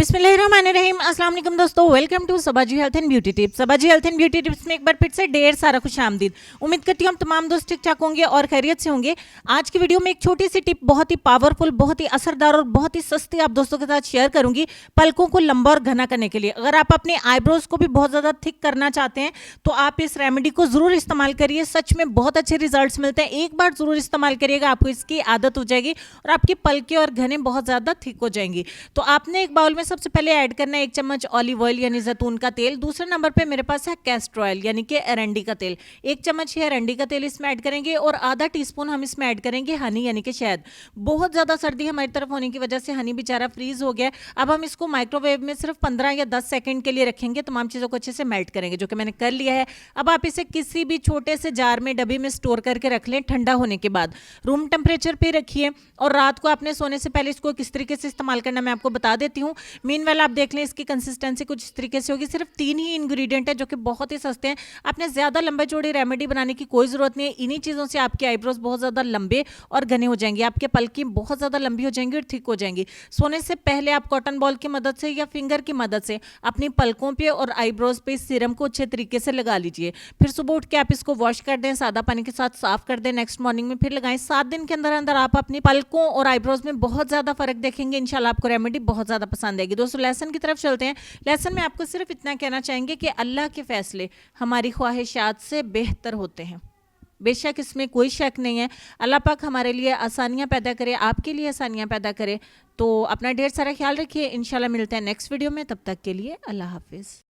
बिस्मिल्लाहिर्रहमानिर्रहीम। अस्सलाम वालेकुम दोस्तों, welcome to Sabaji health and beauty tips. Sabaji health and beauty tips में एक बार फिर से ढेर सारा खुशामदीद। उम्मीद करती हूँ हम तमाम दोस्त ठीक ठाक होंगे और खैरियत से होंगे। आज की वीडियो में एक छोटी सी टिप बहुत ही पावरफुल, बहुत ही असरदार और बहुत ही सस्ती आप दोस्तों के साथ शेयर करूंगी पलकों को लंबा और घना करने के लिए। अगर आप अपने आईब्रोज को भी बहुत ज्यादा थिक करना चाहते हैं तो आप इस रेमेडी को जरूर इस्तेमाल करिए। सच में बहुत अच्छे रिजल्ट्स मिलते हैं। एक बार जरूर इस्तेमाल करिएगा, आपको इसकी आदत हो जाएगी और आपके पलके और घने बहुत ज्यादा थिक हो जाएंगी। तो आपने एक बाउल में सबसे पहले ऐड करना है 1 चम्मच ऑलिव ऑयल यानी जैतून का तेल। दूसरे नंबर पे मेरे पास है कैस्टर ऑयल यानी कि अरंडी का तेल। 1 चम्मच ही अरंडी का तेल इसमें ऐड करेंगे और आधा टीस्पून हम इसमें ऐड करेंगे हनी यानी कि शहद। बहुत ज्यादा सर्दी हमारी तरफ होने की वजह से हनी बेचारा फ्रीज हो गया। अब हम इसको माइक्रोवेव में सिर्फ 15 या 10 सेकंड के लिए रखेंगे। तमाम चीजों को अच्छे से मेल्ट करेंगे, जो कि मैंने कर लिया है। अब आप इसे किसी भी छोटे से जार में, डब्बी में स्टोर करके रख लें। ठंडा होने के बाद रूम टेम्परेचर पे रखिए और रात को आपने सोने से पहले इसको किस तरीके से इस्तेमाल करना मैं आपको बता देती हूँ। मीनवाइल आप देख लें इसकी कंसिस्टेंसी कुछ इस तरीके से होगी। सिर्फ 3 ही इंग्रेडिएंट है जो कि बहुत ही सस्ते हैं। आपने ज्यादा लंबे चौड़ी रेमेडी बनाने की कोई जरूरत नहीं है। इन्हीं चीजों से आपके आईब्रोज बहुत ज्यादा लंबे और घने हो जाएंगे, आपके पलकी बहुत ज्यादा लंबी हो जाएंगी और थिक हो जाएंगी। सोने से पहले आप कॉटन बॉल की मदद से या फिंगर की मदद से अपनी पलकों पे और आईब्रोज पे इस सीरम को अच्छे तरीके से लगा लीजिए। फिर सुबह उठ के आप इसको वॉश कर दें, सादा पानी के साथ साफ कर दें। नेक्स्ट मॉर्निंग में फिर लगाएं। 7 दिन के अंदर अंदर आप अपनी पलकों और आईब्रोज में बहुत ज्यादा फर्क देखेंगे। इंशाल्लाह आपको रेमेडी बहुत ज्यादा पसंद आएगी। दोस्तों लेसन की तरफ चलते हैं। लेसन में आपको सिर्फ इतना कहना चाहेंगे कि अल्लाह के फैसले हमारी ख्वाहिशात से बेहतर होते हैं। बेशक इसमें कोई शक नहीं है। अल्लाह पाक हमारे लिए आसानियां पैदा करे, आपके लिए आसानियां पैदा करे। तो अपना ढेर सारा ख्याल रखिए। इंशाल्लाह मिलते हैं नेक्स्ट वीडियो में। तब तक के लिए अल्लाह हाफिज़।